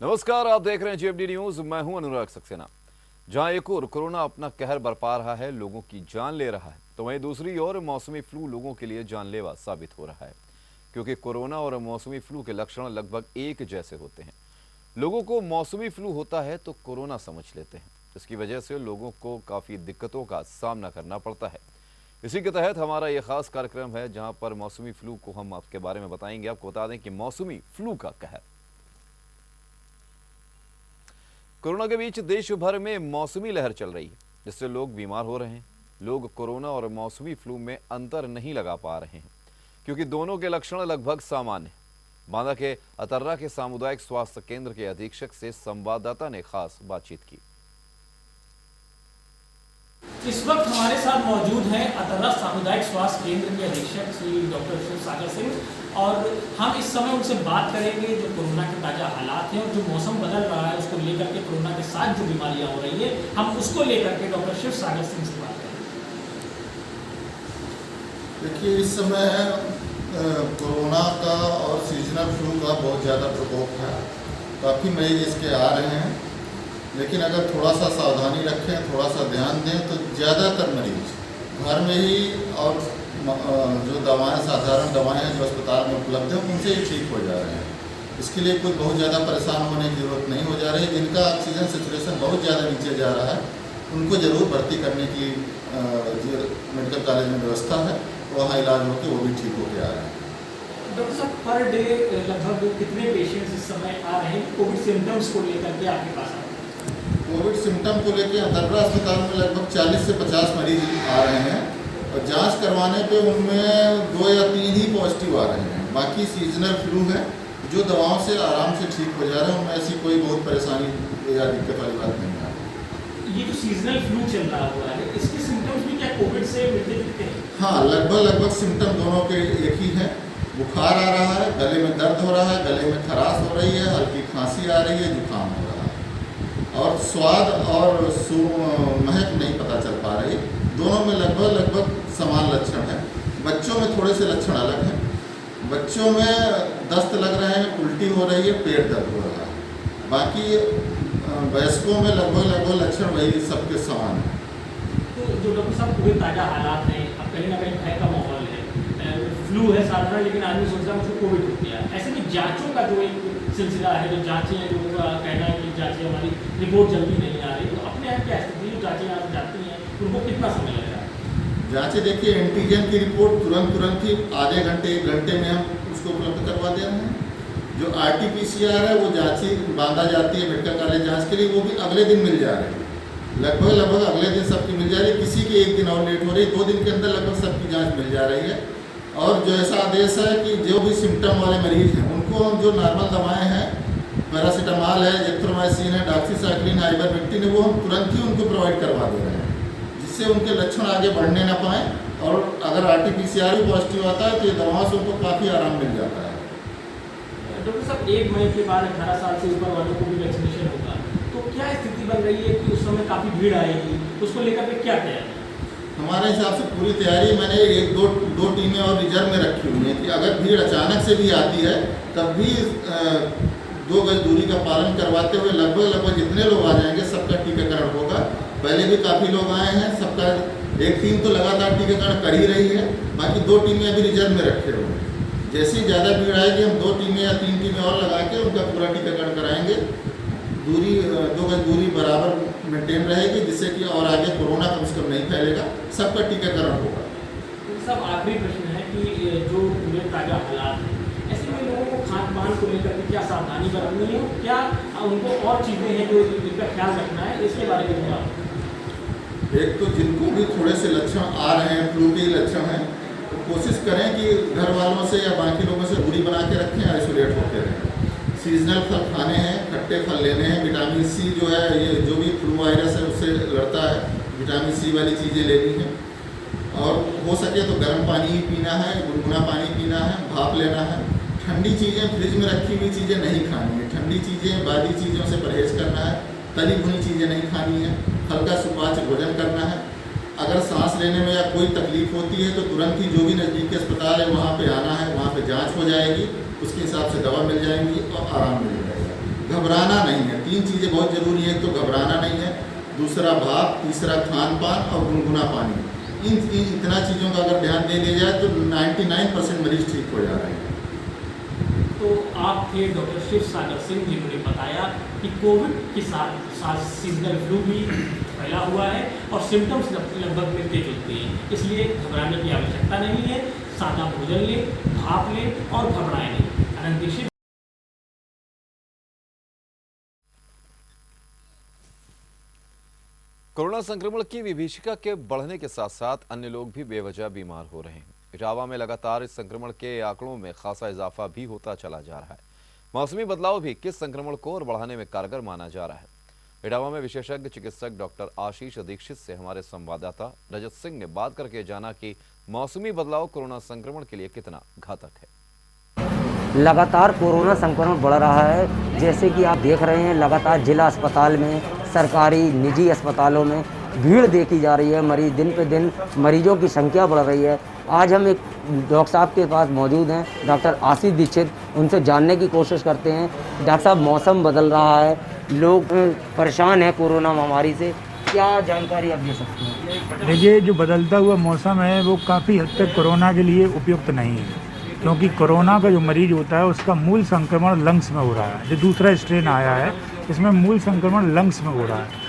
नमस्कार, आप देख रहे हैं जेएमडी न्यूज। मैं हूं अनुराग सक्सेना। जहां एक ओर कोरोना अपना कहर बरपा रहा है, लोगों की जान ले रहा है, तो वहीं दूसरी ओर मौसमी फ्लू लोगों के लिए जानलेवा साबित हो रहा है। क्योंकि कोरोना और मौसमी फ्लू के लक्षण लगभग एक जैसे होते हैं। लोगों को मौसमी फ्लू होता है तो कोरोना समझ लेते हैं। इसकी वजह से लोगों को काफ़ी दिक्कतों का सामना करना पड़ता है। इसी के तहत हमारा ये खास कार्यक्रम है, जहां पर मौसमी फ्लू को हम आपके बारे में बताएंगे। आपको बता दें कि मौसमी फ्लू का कहर। कोरोना के बीच देश भर में मौसमी लहर चल रही है, जिससे लोग बीमार हो रहे हैं। लोग कोरोना और मौसमी फ्लू में अंतर नहीं लगा पा रहे हैं, क्योंकि दोनों के लक्षण लगभग सामान्य हैं। बांदा के अतर्रा के सामुदायिक स्वास्थ्य केंद्र के अधीक्षक से संवाददाता ने खास बातचीत की। इस वक्त हमारे साथ मौजूद हैं अतर्रा सामुदायिक स्वास्थ्य केंद्र के अधीक्षक श्री डॉक्टर शिव सागर सिंह, और हम इस समय उनसे बात करेंगे जो कोरोना के ताज़ा हालात हैं और जो मौसम बदल रहा है उसको लेकर के, कोरोना के साथ जो बीमारियां हो रही है, हम उसको लेकर के डॉक्टर शिव सागर सिंह से बात करेंगे। देखिए, इस समय कोरोना का और सीजनल फ्लू का बहुत ज़्यादा प्रकोप है। काफ़ी मरीज इसके आ रहे हैं, लेकिन अगर थोड़ा सा सावधानी रखें, थोड़ा सा ध्यान दें, तो ज़्यादातर मरीज घर में ही और जो दवाएं, साधारण दवाएं हैं जो अस्पताल में उपलब्ध हैं, उनसे ही ठीक हो जा रहे हैं। इसके लिए कोई बहुत ज़्यादा परेशान होने की ज़रूरत नहीं हो जा रही। जिनका ऑक्सीजन सेचुरेशन बहुत ज़्यादा नीचे जा रहा है, उनको ज़रूर भर्ती करने की जो मेडिकल कॉलेज में व्यवस्था है, वहाँ इलाज होकर वो भी ठीक होकर आ रहे हैं। डॉक्टर साहब, पर डे लगभग कितने पेशेंट्स इस समय आ रहे हैं कोविड सिम्टम्स को लेकर के आपके पास? कोविड सिम्टम को लेकर अतर्रा अस्पताल में लगभग 40 से 50 मरीज आ रहे हैं, और जांच करवाने पे उनमें 2 या 3 ही पॉजिटिव आ रहे हैं। बाकी सीजनल फ्लू है जो दवाओं से आराम से ठीक हो जा रहे हैं, उनमें ऐसी कोई बहुत परेशानी या दिक्कत वाली बात नहीं आ रही। ये जो सीजनल फ्लू चल रहा हुआ है, इसके सिम्टम्स भी क्या कोविड से मिलते जुलते हैं? हाँ, लगभग सिम्टम दोनों के एक ही हैं। बुखार आ रहा है, गले में दर्द हो रहा है, गले में खराश हो रही है, हल्की खांसी आ रही है, जुकाम हो रहा है, और स्वाद और महक नहीं पता चल पा रही। दोनों में लगभग समान लक्षण हैं। बच्चों में थोड़े से लक्षण अलग हैं। बच्चों में दस्त लग रहे हैं, उल्टी हो रही है, पेट दर्द हो रहा है। बाकी वयस्कों में लगभग लक्षण वही सबके समान हैं। तो जो डॉक्टर साहब पूरे ताज़ा हालात हैं, अब कहीं ना कहीं भय का माहौल है, फ्लू है साधारण, लेकिन आदमी सोच रहा है मुझको कोविड हो गया। ऐसे में जांचों का जो एक सिलसिला है, जो जांचें हैं, लोगों का कहना है कि जांचें हमारी रिपोर्ट जल्दी नहीं आ रही, तो अपने यहाँ क्या स्थिति? जो जांचें आप जाती हैं उनको कितना समय लग रहा है? जांचें देखिए, एंटीजन की रिपोर्ट तुरंत ही आधे घंटे 1 घंटे में हम उसको उपलब्ध करवा दे रहे हैं। जो RT-PCR है वो जांची बांधा जाती है मेडिकल कॉलेज जांच के लिए, वो भी अगले दिन मिल जा रही है। लगभग अगले दिन सबकी मिल जा रही है। किसी की 1 दिन और लेट हो रही है, 2 दिन के अंदर लगभग सबकी जाँच मिल जा रही है। और जो ऐसा आदेश है कि जो भी सिम्टम वाले मरीज हैं उनको हम जो नॉर्मल दवाएँ हैं, पैरासीटामॉल है, एजिथ्रोमाइसिन है, डॉक्सीसाइक्लिन है, आइवरमेक्टिन है, वो हम तुरंत ही उनको प्रोवाइड करवा दे रहे हैं, जिससे उनके लक्षण आगे बढ़ने ना पाएँ। और अगर RT-PCR भी पॉजिटिव आता है तो ये दवाओं से उनको काफ़ी आराम मिल जाता है। डॉक्टर साहब, 1 मई के बाद 18 साल से ऊपर वालों को भी वैक्सीनेशन होगा, तो क्या स्थिति बन रही है कि उस समय काफ़ी भीड़ आएगी? उसको लेकर के क्या तैयारी? हमारे हिसाब से पूरी तैयारी, मैंने 1-2 टीमें और रिजर्व में रखी हुई हैं कि अगर भीड़ अचानक से भी आती है तब भी 2 गज दूरी का पालन करवाते हुए लगभग जितने लोग आ जाएंगे सबका टीकाकरण होगा। पहले भी काफ़ी लोग आए हैं, सबका एक टीम तो लगातार टीकाकरण कर ही रही है, बाकी 2 टीमें अभी रिजर्व में रखे हुए हैं। जैसे ही ज़्यादा भीड़ आएगी हम 2 टीमें या 3 टीमें और लगा के उनका पूरा टीकाकरण कराएंगे। दूरी 2 गज दूरी बराबर मेंटेन रहेगी, जिससे कि और आगे कोरोना कम से कम नहीं फैलेगा, सबका टीकाकरण होगा। सब आखिरी प्रश्न है कि जो पूरे ताज़ा हालात हैं, ऐसे में लोगों को खान पान को लेकर के क्या सावधानी बरतनी है, क्या उनको और चीज़ें हैं जो जिनका ख्याल रखना है, इसके बारे में थोड़ा? एक तो जिनको भी थोड़े से लक्षण आ रहे हैं, फ्लू के लक्षण हैं, तो कोशिश करें कि घर वालों से या बाकी लोगों से दूरी बना के रखें, आइसोलेट होकर रहें। सीजनल फल खाने हैं, खट्टे फल लेने हैं, विटामिन C जो है, ये जो भी फ्लू वायरस है उससे लड़ता है, विटामिन C वाली चीज़ें लेनी हैं। और हो सके तो गर्म पानी ही पीना है, गुनगुना पानी पीना है, भाप लेना है। ठंडी चीज़ें, फ्रिज में रखी हुई चीज़ें नहीं खानी है। ठंडी चीज़ें, बादी चीज़ों से परहेज़ करना है। तली भुनी चीज़ें नहीं खानी है। हल्का सुपाच्य भोजन करना है। अगर सांस लेने में या कोई तकलीफ होती है तो तुरंत ही जो भी नज़दीक के अस्पताल है वहाँ पे आना है, वहाँ पे जांच हो जाएगी, उसके हिसाब से दवा मिल जाएगी और आराम मिल जाएगा। घबराना नहीं है। 3 चीज़ें बहुत ज़रूरी है। एक तो घबराना नहीं है, दूसरा भाप, तीसरा खान पान और गुनगुना पानी। इतना चीज़ों का अगर ध्यान दे दिया जाए तो 99% मरीज ठीक हो जा रहे हैं। तो आप थे डॉक्टर शिव सागर सिंह, जिन्होंने बताया कि कोविड के साथ सीजनल फ्लू भी फैला हुआ है और सिम्टम्स लगभग मिलते जुलते हैं, इसलिए घबराने की आवश्यकता नहीं है। सादा भोजन लें, भाप लें और घबराएं नहीं। अनंत दीक्षित। कोरोना संक्रमण की विभीषिका के बढ़ने के साथ साथ अन्य लोग भी बेवजह बीमार हो रहे हैं। इटावा में लगातार इस संक्रमण के आंकड़ों में खासा इजाफा भी होता चला जा रहा है। मौसमी बदलाव भी किस संक्रमण को और बढ़ाने में कारगर माना जा रहा है। इटावा में विशेषज्ञ चिकित्सक डॉक्टर आशीष दीक्षित से हमारे संवाददाता रजत सिंह ने बात करके जाना कि मौसमी बदलाव कोरोना संक्रमण के लिए कितना घातक है। लगातार कोरोना संक्रमण बढ़ रहा है। जैसे कि आप देख रहे हैं, लगातार जिला अस्पताल में, सरकारी निजी अस्पतालों में भीड़ देखी जा रही है। मरीज दिन पे दिन मरीजों की संख्या बढ़ रही है। आज हम एक डॉक्टर साहब के पास मौजूद हैं, डॉक्टर आशीष दीक्षित। उनसे जानने की कोशिश करते हैं। डॉक्टर साहब, मौसम बदल रहा है, लोग परेशान हैं कोरोना महामारी से, क्या जानकारी आप दे सकते हैं? देखिए, जो बदलता हुआ मौसम है वो काफ़ी हद तक कोरोना के लिए उपयुक्त नहीं है, क्योंकि कोरोना का जो मरीज होता है उसका मूल संक्रमण लंग्स में हो रहा है। जो दूसरा स्ट्रेन आया है इसमें मूल संक्रमण लंग्स में हो रहा है।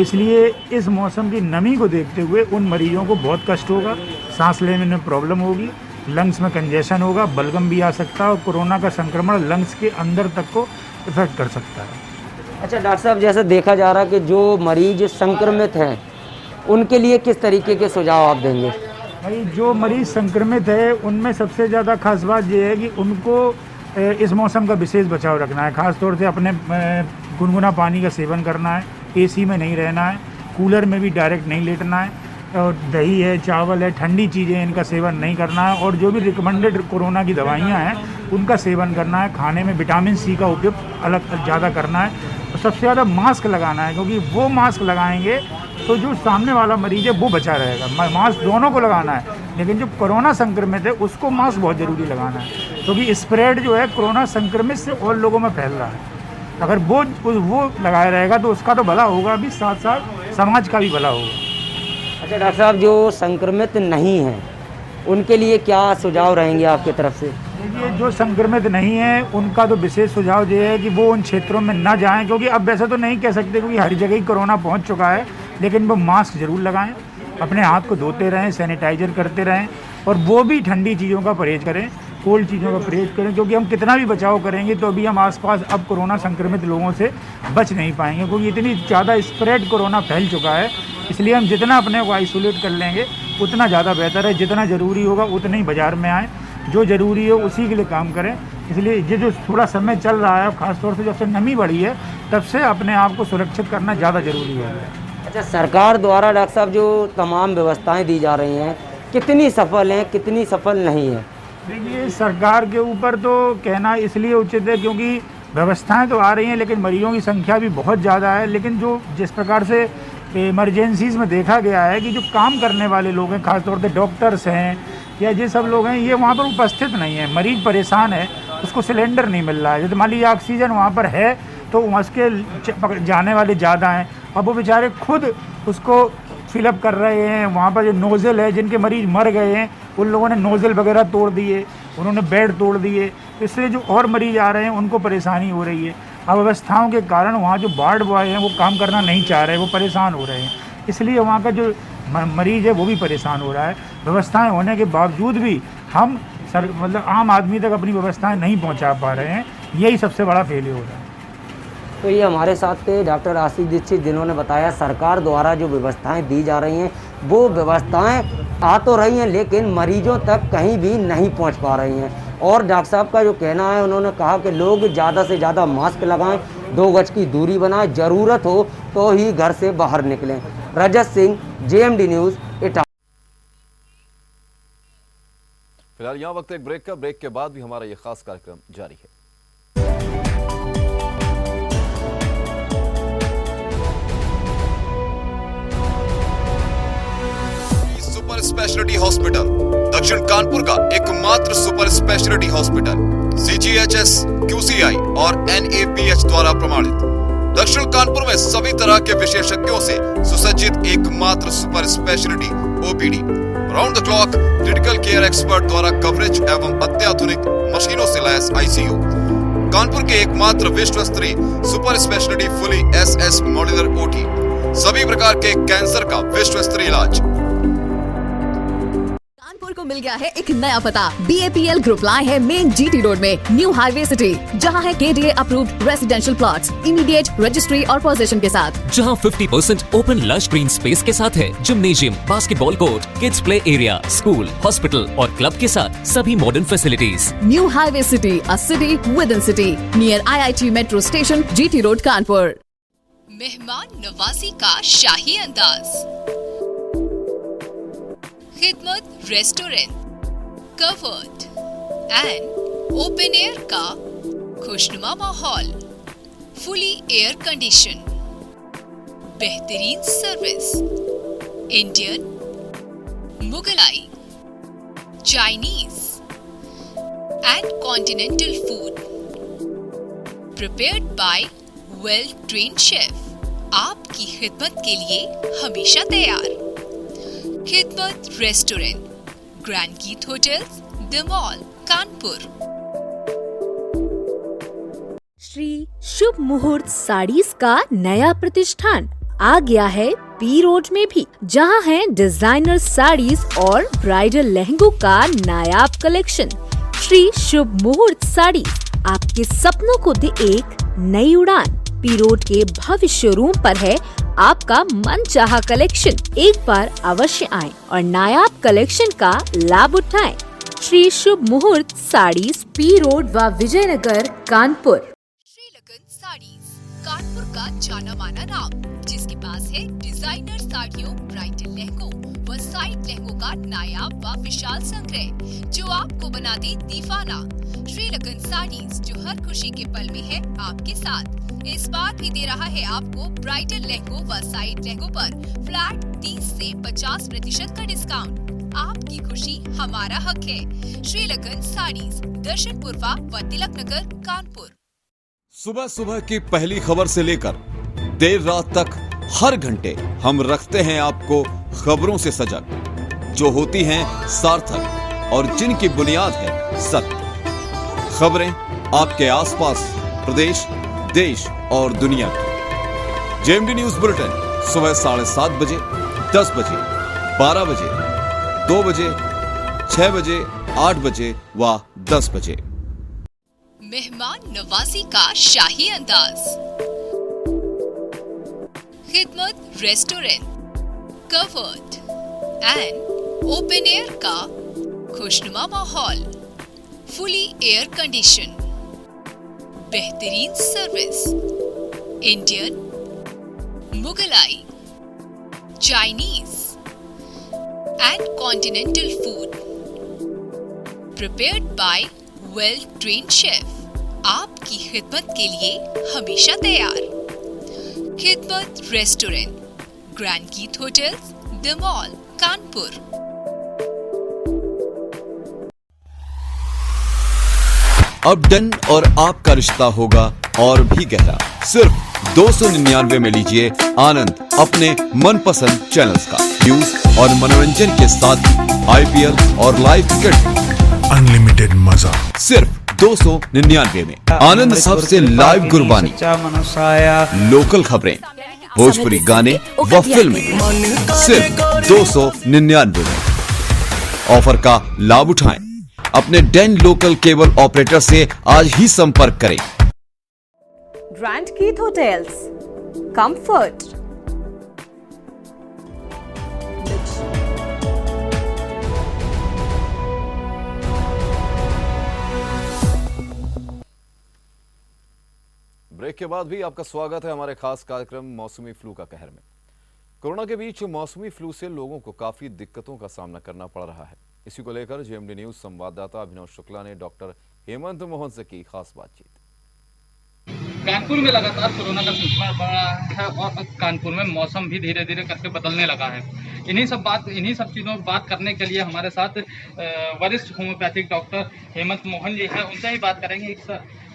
इसलिए इस मौसम की नमी को देखते हुए उन मरीजों को बहुत कष्ट होगा, सांस लेने में प्रॉब्लम होगी, लंग्स में कंजेशन होगा, बलगम भी आ सकता है और कोरोना का संक्रमण लंग्स के अंदर तक को इफेक्ट कर सकता है। अच्छा डॉक्टर साहब, जैसे देखा जा रहा है कि जो मरीज संक्रमित हैं उनके लिए किस तरीके के सुझाव आप देंगे? भाई, जो मरीज संक्रमित है उनमें सबसे ज़्यादा खास बात यह है कि उनको इस मौसम का विशेष बचाव रखना है। ख़ास तौर से अपने गुनगुना पानी का सेवन करना है, एसी में नहीं रहना है, कूलर में भी डायरेक्ट नहीं लेटना है, और दही है, चावल है, ठंडी चीज़ें इनका सेवन नहीं करना है, और जो भी रिकमेंडेड कोरोना की दवाइयाँ हैं उनका सेवन करना है। खाने में विटामिन सी का उपयोग अलग ज़्यादा करना है, और सबसे ज़्यादा मास्क लगाना है, क्योंकि वो मास्क लगाएंगे तो जो सामने वाला मरीज है वो बचा रहेगा। मास्क दोनों को लगाना है, लेकिन जो कोरोना संक्रमित है उसको मास्क बहुत ज़रूरी लगाना है, क्योंकि स्प्रेड जो है कोरोना संक्रमित से और लोगों में फैल रहा है। अगर वो लगाया रहेगा तो उसका तो भला होगा भी, साथ साथ समाज का भी भला होगा। अच्छा डॉक्टर साहब, जो संक्रमित नहीं हैं उनके लिए क्या सुझाव रहेंगे आपकी तरफ से? देखिए, जो संक्रमित नहीं है उनका तो विशेष सुझाव ये है कि वो उन क्षेत्रों में ना जाएं, क्योंकि अब वैसे तो नहीं कह सकते क्योंकि हर जगह ही कोरोना पहुंच चुका है, लेकिन वो मास्क ज़रूर लगाएं, अपने हाथ को धोते रहें, सैनिटाइजर करते रहें, और वो भी ठंडी चीज़ों का परहेज़ करें, कोल्ड चीज़ों का परहेज़ करें, क्योंकि हम कितना भी बचाव करेंगे तो अभी हम आसपास अब कोरोना संक्रमित लोगों से बच नहीं पाएंगे, क्योंकि इतनी ज़्यादा स्प्रेड कोरोना फैल चुका है। इसलिए हम जितना अपने को आइसोलेट कर लेंगे उतना ज़्यादा बेहतर है। जितना ज़रूरी होगा उतना ही बाज़ार में आएँ, जो ज़रूरी हो उसी के लिए काम करें। इसलिए ये जो थोड़ा समय चल रहा है, ख़ासतौर से जब से नमी बढ़ी है तब से अपने आप को सुरक्षित करना ज़्यादा ज़रूरी है। अच्छा, सरकार द्वारा डॉक्टर साहब जो तमाम व्यवस्थाएं दी जा रही हैं, कितनी सफल हैं, कितनी सफल नहीं है? देखिए, सरकार के ऊपर तो कहना इसलिए उचित है क्योंकि व्यवस्थाएं तो आ रही हैं, लेकिन मरीजों की संख्या भी बहुत ज़्यादा है। लेकिन जो जिस प्रकार से इमरजेंसीज़ में देखा गया है कि जो काम करने वाले लोग हैं, ख़ासतौर से डॉक्टर्स हैं या ये सब लोग हैं, ये वहाँ पर उपस्थित नहीं है। मरीज़ परेशान है, उसको सिलेंडर नहीं मिल रहा है। जैसे मान लीजिए ऑक्सीजन वहाँ पर है तो उसके जाने वाले ज़्यादा हैं, अब वो बेचारे खुद उसको फिलअप कर रहे हैं। वहाँ पर जो नोज़ल है, जिनके मरीज़ मर गए हैं उन लोगों ने नोज़ल वगैरह तोड़ दिए, उन्होंने बेड तोड़ दिए, इससे जो और मरीज़ आ रहे हैं उनको परेशानी हो रही है। अव्यवस्थाओं के कारण वहाँ जो वार्ड बॉय हैं वो काम करना नहीं चाह रहे, वो परेशान हो रहे हैं, इसलिए वहाँ का जो मरीज़ है वो भी परेशान हो रहा है। व्यवस्थाएं होने के बावजूद भी हम मतलब आम आदमी तक अपनी व्यवस्थाएं नहीं पहुँचा पा रहे हैं, यही सबसे बड़ा फेलियर हो रहा है। तो ये हमारे साथ थे डॉक्टर आशीष दीक्षित, जिन्होंने बताया सरकार द्वारा जो व्यवस्थाएं दी जा रही हैं वो व्यवस्थाएं आ तो रही हैं लेकिन मरीजों तक कहीं भी नहीं पहुंच पा रही हैं। और डॉक्टर साहब का जो कहना है, उन्होंने कहा कि लोग ज़्यादा से ज़्यादा मास्क लगाएं, 2 गज की दूरी बनाएं, ज़रूरत हो तो ही घर से बाहर निकलें। रजत सिंह, JMD न्यूज़, इटावा। फिलहाल यहाँ वक्त एक ब्रेक का, ब्रेक के बाद भी हमारा ये खास कार्यक्रम जारी है। सुपर स्पेशलिटी हॉस्पिटल, दक्षिण कानपुर का एकमात्र super speciality hospital, CGHS, QCI और NABH द्वारा प्रमाणित। दक्षिण कानपुर में सभी तरह के विशेषज्ञों से सुसज्जित एकमात्र super speciality OPD, round the clock critical care expert द्वारा कवरेज एवं अत्याधुनिक मशीनों से लैस ICU, कानपुर के एकमात्र विश्व स्तरीय super speciality fully SS modular OT, सभी प्रकार के कैंसर का विश्व स्तरीय इलाज। कानपुर को मिल गया है एक नया पता। BAPL ग्रुप लाए है मेन GT रोड में न्यू हाईवे सिटी, जहां है KDA approved residential plots, immediate registry और पोजीशन के साथ, जहां 50% ओपन लश ग्रीन स्पेस के साथ है, gymnasium, basketball court, kids play area, school, hospital और क्लब के साथ सभी modern facilities. New Highway City, a city within city, near IIT metro station, GT road Kanpur. मेहमान नवाजी का शाही अंदाज, Khidmat restaurant, covered and open air का खुशनुमा माहौल, फुली एयर कंडीशन, बेहतरीन service, Indian, Mughlai, Chinese and continental food prepared by well trained chef, आपकी खिदमत के लिए हमेशा तैयार। Khidmat restaurant, grand Geet hotels, the mall, Kanpur. Shri Shubh Muhurat saris का नया प्रतिष्ठान आ गया है पी रोड में भी, जहां है डिजाइनर साड़ीज और ब्राइडल लहंगों का नायाब कलेक्शन। श्री शुभ मुहूर्त साड़ी आपके सपनों को दे एक नई उड़ान। पी रोड के भव्य शोरूम पर है आपका मनचाहा कलेक्शन। एक बार अवश्य आएं और नायाब कलेक्शन का लाभ उठाएं। श्री शुभ मुहूर्त साड़ीज, पी रोड व विजयनगर, कानपुर। श्रीलगन साड़ीज, कानपुर का जाना माना नाम, जिसके पास है डिजाइनर साड़ियों, ब्राइडल लहंगों व साइड लहंगों का नायाब व विशाल संग्रह, जो आपको बना दे दीवाना। श्रीलगन साड़ीज, जो हर खुशी के पल में है आपके साथ, इस बार भी दे रहा है आपको ब्राइडल लहंगों व साइड लहंगों पर फ्लैट 30 से 50% का डिस्काउंट। आपकी खुशी हमारा हक है। श्रीलगन साड़ीज, दर्शन पूर्वा व तिलक नगर, कानपुर। सुबह सुबह की पहली खबर से लेकर देर रात तक हर घंटे हम रखते हैं आपको खबरों से सजग, जो होती हैं सार्थक और जिनकी बुनियाद है सत्य। खबरें आपके आसपास, प्रदेश, देश और दुनिया की। JMD न्यूज बुलेटिन सुबह 7:30 बजे, 10 बजे, 12 बजे, 2 बजे, 6 बजे, 8 बजे व 10 बजे। मेहमान नवाजी का शाही अंदाज, Khidmat restaurant, covered and open air का खुशनुमा माहौल, फुली एयर कंडीशन, बेहतरीन service, Indian, Mughlai, Chinese and continental food prepared by well trained chef, आपकी खिदमत के लिए हमेशा तैयार। Khidmat restaurant, grand Geet hotels, the mall, Kanpur. अब डन और आपका रिश्ता होगा और भी गहरा। सिर्फ 299 में लीजिए आनंद अपने मनपसंद चैनल्स का न्यूज और मनोरंजन के साथ IPL और लाइव क्रिकेट। अनलिमिटेड मजा सिर्फ 299 में। आनंद सबसे लाइव गुरबानी, लोकल खबरें, भोजपुरी गाने व फिल्में सिर्फ 299 में। ऑफर का लाभ उठाएं। अपने डेन लोकल केबल ऑपरेटर से आज ही संपर्क करें। Grand Geet hotels, comfort. Break के बाद भी आपका स्वागत है हमारे खास कार्यक्रम मौसमी फ्लू का कहर में। कोरोना के बीच मौसमी फ्लू से लोगों को काफी दिक्कतों का सामना करना पड़ रहा है। इसी को लेकर JMD न्यूज संवाददाता अभिनव शुक्ला ने डॉक्टर हेमंत मोहन से की खास बातचीत। कानपुर में लगातार कोरोना का सिलसिला बढ़ रहा है और कानपुर में मौसम भी धीरे धीरे करके बदलने लगा है। इन्हीं सब चीज़ों पर बात करने के लिए हमारे साथ वरिष्ठ होम्योपैथिक डॉक्टर हेमंत मोहन जी हैं। उनसे ही बात करेंगे।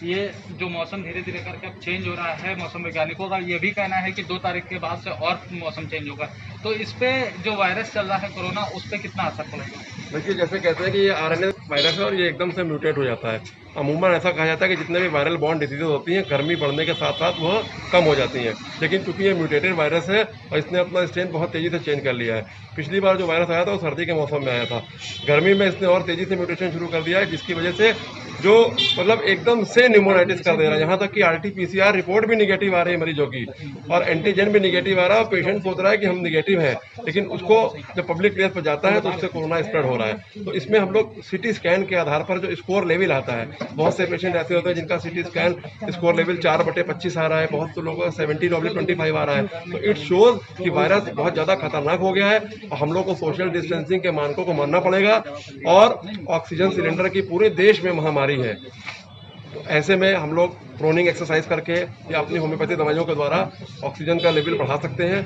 ये जो मौसम धीरे धीरे करके अब चेंज हो रहा है, मौसम वैज्ञानिकों का ये भी कहना है कि 2 तारीख के बाद से और मौसम चेंज होगा, तो इस पे जो वायरस चल रहा है कोरोना, उस पर कितना असर पड़ेगा? देखिए, जैसे कहते हैं कि ये आरएनए वायरस है और ये एकदम से म्यूटेट हो जाता है। अमूमन ऐसा कहा जाता है कि जितने भी वायरल बॉर्न डिजीजेज होती हैं, गर्मी बढ़ने के साथ साथ वह कम हो जाती हैं, लेकिन क्योंकि ये म्यूटेटेड वायरस है और इसने अपना स्ट्रेन बहुत तेज़ी से चेंज कर लिया है। पिछली बार जो वायरस आया था वो सर्दी के मौसम में आया था, गर्मी में इसने और तेज़ी से म्यूटेशन शुरू कर दिया है, जिसकी वजह से जो मतलब एकदम से न्यूमोनाइटिस कर दे रहा है। यहाँ तक कि RT-PCR रिपोर्ट भी निगेटिव आ रही है मरीजों की और एंटीजन भी निगेटिव आ रहा है और पेशेंट सोच रहा है कि हम निगेटिव हैं, लेकिन उसको जब पब्लिक प्लेस पर जाता है तो उससे कोरोना स्प्रेड हो रहा है। तो इसमें हम लोग CT स्कैन के आधार पर जो स्कोर लेवल आता है, बहुत से पेशेंट ऐसे होते हैं जिनका CT स्कैन स्कोर लेवल 4/25 आ रहा है, बहुत से लोगों का 17/25 आ रहा है। तो इट शोज कि वायरस बहुत ज़्यादा खतरनाक हो गया है और हम लोग को सोशल डिस्टेंसिंग के मानकों को मानना पड़ेगा और ऑक्सीजन सिलेंडर की पूरे देश में महामारी है। तो ऐसे में हम लोग प्रोनिंग एक्सरसाइज करके या अपनी होम्योपैथी दवाइयों के द्वारा ऑक्सीजन का लेवल बढ़ा सकते हैं।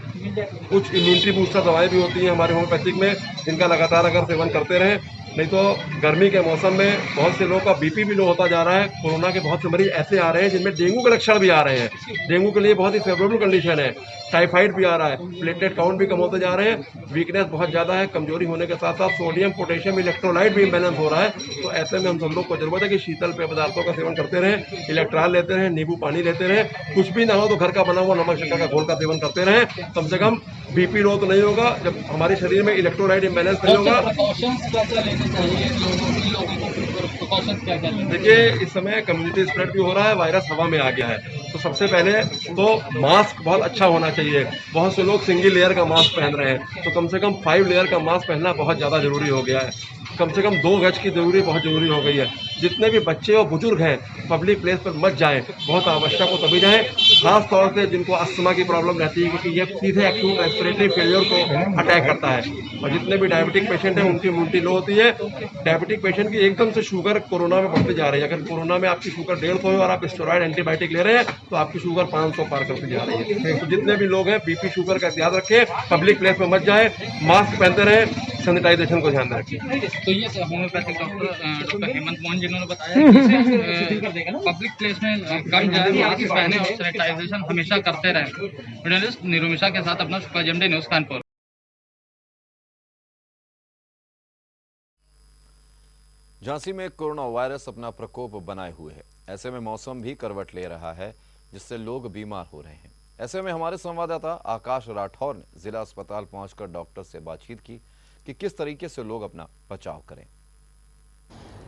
कुछ इम्यूनिटी बूस्टर दवाएं भी होती हैं हमारे होम्योपैथिक में, जिनका लगातार अगर सेवन करते रहें, नहीं तो गर्मी के मौसम में बहुत से लोगों का BP भी लो होता जा रहा है। कोरोना के बहुत से मरीज ऐसे आ रहे हैं जिनमें डेंगू के लक्षण भी आ रहे हैं। डेंगू के लिए बहुत ही फेवरेबल कंडीशन है। टाइफाइड भी आ रहा है, प्लेटलेट काउंट भी कम होते जा रहे हैं, वीकनेस बहुत ज़्यादा है, कमजोरी होने के साथ साथ सोडियम, पोटेशियम, इलेक्ट्रोलाइट भी इम्बैलेंस हो रहा है। तो ऐसे में हम सब लोग को जरूरत है कि शीतल पेय पदार्थों का सेवन करते रहें, इलेक्ट्रॉल लेते रहें, नींबू पानी लेते रहें, कुछ भी ना हो तो घर का बना हुआ नमक शक्कर का घोल का सेवन करते रहें। कम से कम BP लो तो नहीं होगा जब हमारे शरीर में इलेक्ट्रोलाइट इम्बैलेंस नहीं होगा। देखिए, इस समय कम्युनिटी स्प्रेड भी हो रहा है, वायरस हवा में आ गया है, तो सबसे पहले तो मास्क बहुत अच्छा होना चाहिए। बहुत से लोग सिंगल लेयर का मास्क पहन रहे हैं, तो कम से कम 5 लेयर का मास्क पहनना बहुत ज़्यादा जरूरी हो गया है। कम से कम 2 गज की दूरी बहुत जरूरी हो गई है। जितने भी बच्चे और बुजुर्ग हैं पब्लिक प्लेस पर मत जाएं, बहुत आवश्यक हो तभी जाएं। खास तौर से जिनको अस्थमा की प्रॉब्लम रहती है, क्योंकि ये सीधे एक्यूट रेस्पिरेटरी फेलियर को अटैक करता है। और जितने भी डायबिटिक पेशेंट हैं उनकी इम्यूनिटी लो होती है। डायबिटिक पेशेंट की एकदम से शुगर कोरोना में बढ़ती जा रही है। अगर कोरोना में आपकी शुगर 150 है और आप स्टेरॉइड एंटीबायोटिक ले रहे हैं तो आपकी शुगर 500 पार करती जा रही है। तो जितने भी लोग हैं BP शुगर का ध्यान रखें, पब्लिक प्लेस में मत जाएं, मास्क पहनते रहें, सैनिटाइजेशन को ध्यान रखें। तो ये होम्योपैथिक डॉक्टर हेमंत मोहन जिन्होंने बताया पब्लिक प्लेस में कम जाए, मास्क पहने और सैनिटाइजेशन हमेशा करते रहें। जर्नलिस्ट निरुमिशा के साथ अपना super JMD news Kanpur. Jhansi में कोरोना वायरस अपना प्रकोप बनाए हुए है। ऐसे में मौसम भी करवट ले रहा है, जिससे लोग बीमार हो रहे हैं। ऐसे में हमारे संवाददाता आकाश राठौर ने जिला अस्पताल पहुंचकर डॉक्टर से बातचीत की कि किस तरीके से लोग अपना बचाव करें।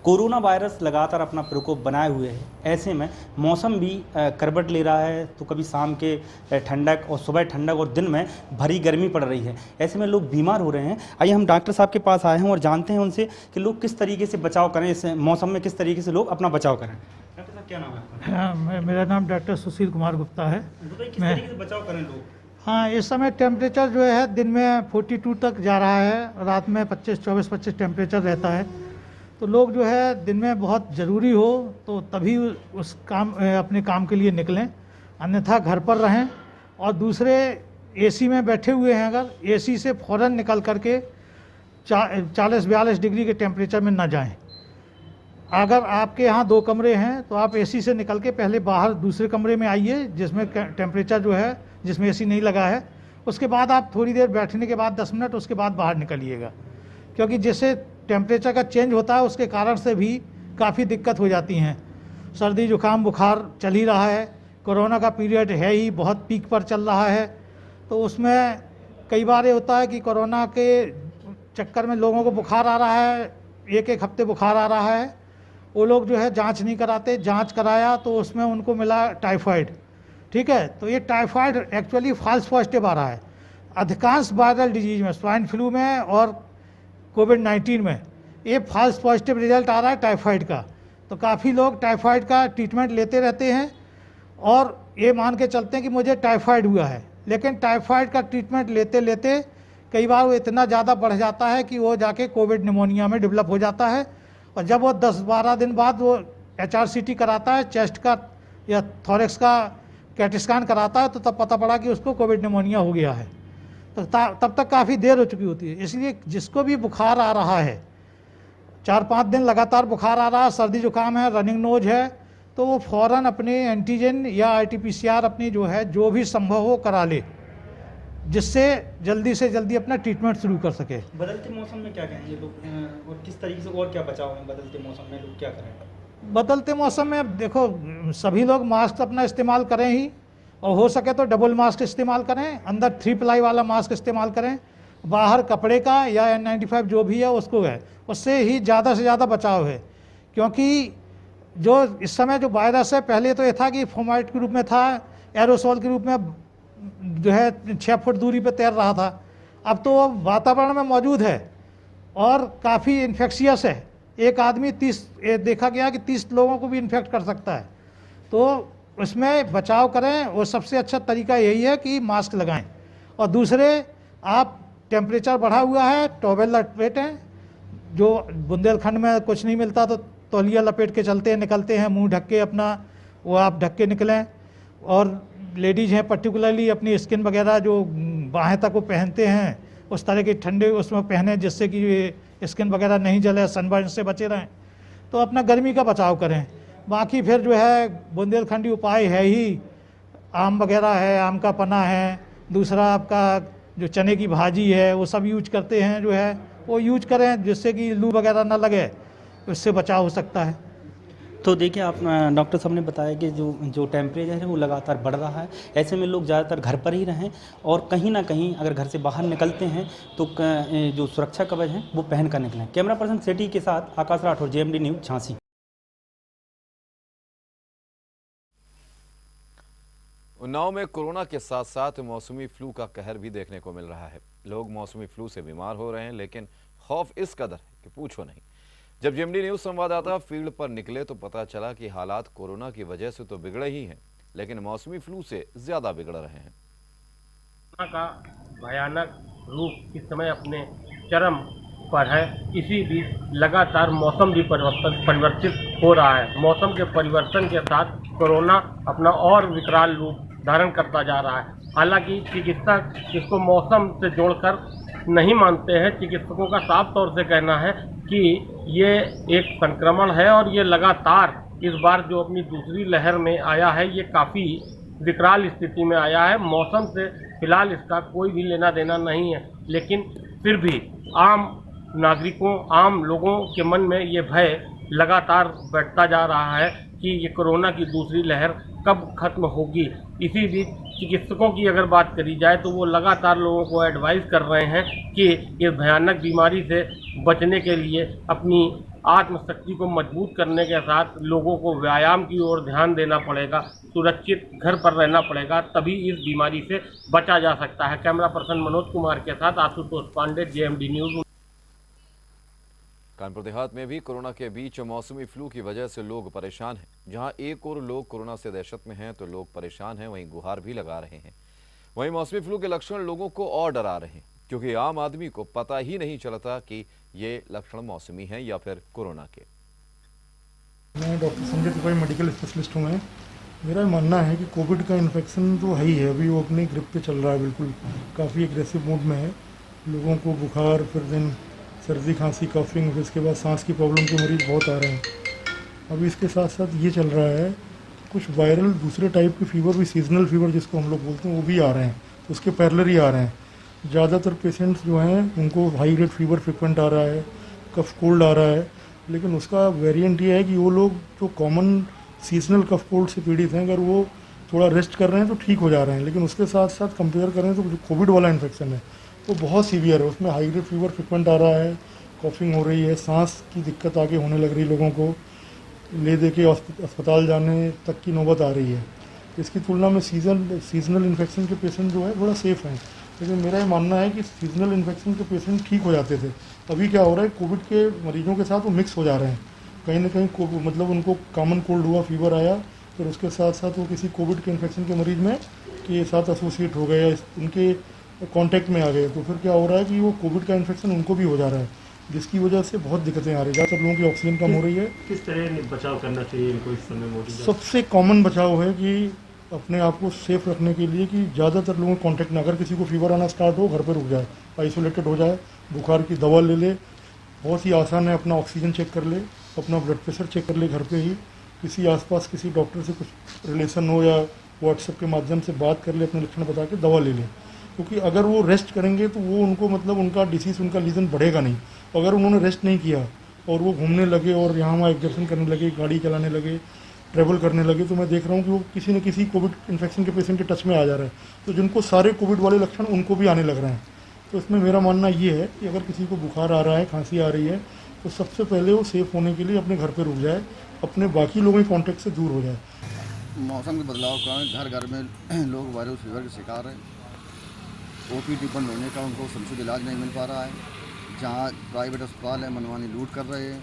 कोरोना वायरस लगातार अपना प्रकोप बनाए हुए है। ऐसे में मौसम भी करवट ले रहा है, तो कभी शाम के ठंडक और सुबह ठंडक और दिन में भरी गर्मी पड़ रही है। ऐसे में लोग बीमार हो रहे हैं। आइए हम डॉक्टर साहब के पास आए हैं और जानते हैं उनसे कि लोग किस तरीके से बचाव करें, इस मौसम में किस तरीके से लोग अपना बचाव करें। डॉक्टर साहब, क्या नाम है आपका? हाँ, मेरा नाम डॉक्टर सुशील कुमार गुप्ता है। किस तरीके से बचाव करें लोग? हाँ, इस समय टेम्परेचर जो है दिन में 42 तक जा रहा है, रात में 24-25 टेम्परेचर रहता है। तो लोग जो है दिन में बहुत ज़रूरी हो तो तभी उस अपने काम के लिए निकलें, अन्यथा घर पर रहें। और दूसरे AC में बैठे हुए हैं, अगर AC से फ़ौरन निकल करके 40-42 डिग्री के टेम्परेचर में ना जाएं। अगर आपके यहाँ 2 कमरे हैं तो आप AC से निकल के पहले बाहर दूसरे कमरे में आइए जिसमें टेम्परेचर जो है, जिसमें AC नहीं लगा है। उसके बाद आप थोड़ी देर बैठने के बाद 10 मिनट उसके बाद बाहर निकलिएगा, क्योंकि जैसे टेम्परेचर का चेंज होता है उसके कारण से भी काफ़ी दिक्कत हो जाती हैं। सर्दी जुकाम बुखार चल ही रहा है, कोरोना का पीरियड है ही, बहुत पीक पर चल रहा है। तो उसमें कई बार ये होता है कि कोरोना के चक्कर में लोगों को बुखार आ रहा है, 1-1 हफ्ते बुखार आ रहा है, वो लोग जो है जांच नहीं कराते। जांच कराया तो उसमें उनको मिला टाइफाइड। ठीक है, तो ये टाइफाइड एक्चुअली फॉल्स पॉजिटिव आ रहा है। अधिकांश वायरल डिजीज में, स्वाइन फ्लू में और कोविड-19 में ये फॉल्स पॉजिटिव रिजल्ट आ रहा है टाइफाइड का। तो काफ़ी लोग टाइफाइड का ट्रीटमेंट लेते रहते हैं और ये मान के चलते हैं कि मुझे टाइफाइड हुआ है, लेकिन टाइफाइड का ट्रीटमेंट लेते लेते कई बार वो इतना ज़्यादा बढ़ जाता है कि वो जाके कोविड निमोनिया में डेवलप हो जाता है। और जब वो 10-12 दिन बाद वो HRCT कराता है, चेस्ट का या थॉरेक्स का कैट स्कैन कराता है तो तब पता पड़ा कि उसको कोविड निमोनिया हो गया है, तो तब तक काफ़ी देर हो चुकी होती है। इसलिए जिसको भी बुखार आ रहा है, 4-5 दिन लगातार बुखार आ रहा है, सर्दी जुकाम है, रनिंग नोज है, तो वो फ़ौरन अपने एंटीजन या RT-PCR अपनी जो है जो भी संभव हो करा ले, जिससे जल्दी से जल्दी अपना ट्रीटमेंट शुरू कर सके। बदलते मौसम में क्या कहेंगे लोग और किस तरीके से और क्या बचाव है बदलते मौसम में, लोग क्या करें? बदलते मौसम में अब देखो सभी लोग मास्क अपना इस्तेमाल करें ही, और हो सके तो डबल मास्क इस्तेमाल करें, अंदर 3 प्लाई वाला मास्क इस्तेमाल करें, बाहर कपड़े का या N95 जो भी है उसको है, उससे ही ज़्यादा से ज़्यादा बचाव है। क्योंकि जो इस समय जो वायरस है, पहले तो ये था कि फॉर्मेट के रूप में था, एरोसोल के रूप में जो है 6 फुट दूरी पे तैर रहा था, अब तो वातावरण में मौजूद है और काफ़ी इन्फेक्शियस है। एक आदमी 30 देखा गया कि 30 लोगों को भी इन्फेक्ट कर सकता है, तो उसमें बचाव करें। और सबसे अच्छा तरीका यही है कि मास्क लगाएं, और दूसरे आप टेम्परेचर बढ़ा हुआ है टॉवेल लपेटें, जो बुंदेलखंड में कुछ नहीं मिलता तो तौलिया लपेट के चलते हैं, निकलते हैं, मुंह ढक के अपना वो आप ढक के निकलें। और लेडीज़ हैं पर्टिकुलरली अपनी स्किन वगैरह जो बाहें तक वो पहनते हैं उस तरह के ठंडे उसमें पहने, जिससे कि स्किन वगैरह नहीं जले, सनबर्न से बचे रहें, तो अपना गर्मी का बचाव करें। बाकी फिर जो है बुंदेलखंडी उपाय है ही, आम वगैरह है, आम का पन्ना है, दूसरा आपका जो चने की भाजी है वो सब यूज करते हैं, जो है वो यूज करें, जिससे कि लू वगैरह ना लगे, उससे बचाव हो सकता है। तो देखिए आप डॉक्टर साहब ने बताया कि जो टेम्परेचर है वो लगातार बढ़ रहा है, ऐसे में लोग ज़्यादातर घर पर ही रहें और कहीं ना कहीं अगर घर से बाहर निकलते हैं तो जो सुरक्षा कवच है वो पहन कर निकलें। कैमरा पर्सन सिटी के साथ आकाश राठौर, JMD न्यूज़, झांसी। उन्नाव में कोरोना के साथ साथ मौसमी फ्लू का कहर भी देखने को मिल रहा है। लोग मौसमी फ्लू से बीमार हो रहे हैं, लेकिन खौफ इस कदर है कि पूछो नहीं। जब JMD न्यूज़ संवाददाता फील्ड पर निकले तो पता चला कि हालात कोरोना की वजह से तो बिगड़े ही हैं, लेकिन मौसमी फ्लू से ज्यादा बिगड़ रहे हैं। कोरोना का भयानक रूप इस समय अपने चरम पर है। इसी बीच लगातार मौसम भी परिवर्तित हो रहा है। मौसम के परिवर्तन के साथ कोरोना अपना और विकराल रूप धारण करता जा रहा है। हालांकि चिकित्सक इसको मौसम से जोड़कर नहीं मानते हैं। चिकित्सकों का साफ तौर से कहना है कि ये एक संक्रमण है और ये लगातार इस बार जो अपनी दूसरी लहर में आया है ये काफ़ी विकराल स्थिति में आया है। मौसम से फिलहाल इसका कोई भी लेना देना नहीं है, लेकिन फिर भी आम नागरिकों, आम लोगों के मन में ये भय लगातार बढ़ता जा रहा है कि ये कोरोना की दूसरी लहर कब खत्म होगी। इसी बीच चिकित्सकों की अगर बात करी जाए तो वो लगातार लोगों को एडवाइस कर रहे हैं कि इस भयानक बीमारी से बचने के लिए अपनी आत्मशक्ति को मजबूत करने के साथ लोगों को व्यायाम की ओर ध्यान देना पड़ेगा, सुरक्षित घर पर रहना पड़ेगा, तभी इस बीमारी से बचा जा सकता है। कैमरा पर्सन मनोज कुमार के साथ आशुतोष पांडे, JMD न्यूज़। कानपुर देहात में भी कोरोना के बीच मौसमी फ्लू की वजह से लोग परेशान हैं। जहां एक और लोग कोरोना से दहशत में हैं तो लोग परेशान हैं, वहीं गुहार भी लगा रहे हैं। वहीं मौसमी फ्लू के लक्षण लोगों को और डरा रहे हैं, क्योंकि आम आदमी को पता ही नहीं चलता कि ये लक्षण मौसमी हैं या फिर कोरोना के। मैं doctor Sanjay Tripathi, medical specialist हूँ। मेरा मानना है कि कोविड का इन्फेक्शन तो है ही है, अभी वो अपनी ग्रिप पे चल रहा है, बिल्कुल काफ़ी एग्रेसिव मोड में है। लोगों को बुखार, फिर दिन सर्दी, खांसी, कफिंग, फिर इसके बाद सांस की प्रॉब्लम के मरीज़ बहुत आ रहे हैं। अभी इसके साथ साथ ये चल रहा है कुछ वायरल दूसरे टाइप के फीवर भी, सीजनल फीवर जिसको हम लोग बोलते हैं, वो भी आ रहे हैं, तो उसके पैरेलल ही आ रहे हैं। ज़्यादातर पेशेंट्स जो हैं उनको हाई ग्रेड फीवर फ्रिक्वेंट आ रहा है, कफ कोल्ड आ रहा है, लेकिन उसका वेरिएंट ये है कि वो लोग जो कॉमन सीजनल कफ कोल्ड से पीड़ित हैं, अगर वो थोड़ा रेस्ट कर रहे हैं तो ठीक हो जा रहे हैं, लेकिन उसके साथ साथ कंपेयर करें तो जो कोविड वाला इन्फेक्शन है वो बहुत सीवियर है। उसमें हाई ग्रेड फीवर फ्रिक्वेंट आ रहा है, कॉफिंग हो रही है, सांस की दिक्कत आगे होने लग रही, लोगों को ले दे के अस्पताल जाने तक की नौबत आ रही है। इसकी तुलना में सीजनल इन्फेक्शन के पेशेंट जो है थोड़ा सेफ़ हैं, लेकिन मेरा ये मानना है कि सीजनल इन्फेक्शन के पेशेंट ठीक हो जाते थे। अभी क्या हो रहा है, कोविड के मरीजों के साथ वो मिक्स हो जा रहे हैं। कहीं ना कहीं मतलब उनको कॉमन कोल्ड हुआ, फीवर आया, फिर उसके साथ साथ वो किसी कोविड के इन्फेक्शन के मरीज में के साथ एसोसिएट हो गए या उनके कांटेक्ट में आ गए, तो फिर क्या हो रहा है कि वो कोविड का इन्फेक्शन उनको भी हो जा रहा है, जिसकी वजह से बहुत दिक्कतें आ रही है। ज़्यादातर लोगों की ऑक्सीजन कम हो रही है। किस तरह बचाव करना चाहिए इनको इस समय मोदी जी? सबसे कॉमन बचाव है कि अपने आप को सेफ रखने के लिए कि ज़्यादातर लोगों को कांटेक्ट ना, अगर किसी को फीवर आना स्टार्ट हो घर पे रुक जाए, आइसोलेटेड हो जाए, बुखार की दवा ले ले। बहुत ही आसान है, अपना ऑक्सीजन चेक कर ले, अपना ब्लड प्रेशर चेक कर ले घर पे ही। किसी आसपास किसी डॉक्टर से कुछ रिलेशन हो या व्हाट्सएप के माध्यम से बात कर ले, अपने लक्षण बता के दवा ले ले। क्योंकि अगर वो रेस्ट करेंगे तो वो उनको मतलब उनका डिसीज़, उनका लीजन बढ़ेगा नहीं। अगर उन्होंने रेस्ट नहीं किया और वो घूमने लगे और यहाँ वहाँ एक्सर्शन करने लगे, गाड़ी चलाने लगे, ट्रैवल करने लगे, तो मैं देख रहा हूँ कि वो किसी न किसी कोविड इन्फेक्शन के पेशेंट के टच में आ जा रहा है। तो जिनको सारे कोविड वाले लक्षण उनको भी आने लग रहे हैं। तो इसमें मेरा मानना ये है कि अगर किसी को बुखार आ रहा है, खांसी आ रही है, तो सबसे पहले वो सेफ होने के लिए अपने घर पे रुक जाए, अपने बाकी लोगों के कांटेक्ट से दूर हो जाए। मौसम के बदलाव के कारण घर घर में लोग वायरल फीवर के शिकार हैं। ओपीडी बंद होने का उनको समुचित इलाज नहीं मिल पा रहा है। जहाँ प्राइवेट अस्पताल है मनमानी लूट कर रहे हैं।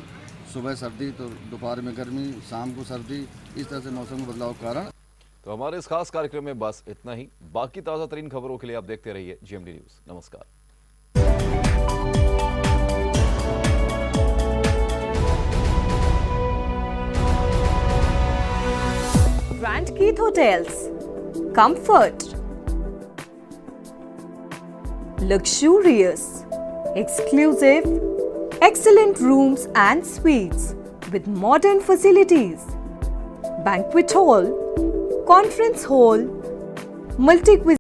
सुबह सर्दी तो दोपहर में गर्मी, शाम को सर्दी, इस तरह से मौसम के बदलाव के कारण। तो हमारे इस खास कार्यक्रम में बस इतना ही। बाकी ताज़ा तरीन खबरों के लिए आप देखते रहिए GMD न्यूज़। नमस्कार। Grand Keith Hotels. Comfort. Luxurious. Exclusive. Excellent rooms and suites with modern facilities. Banquet hall. Conference hall. Multi-cuisine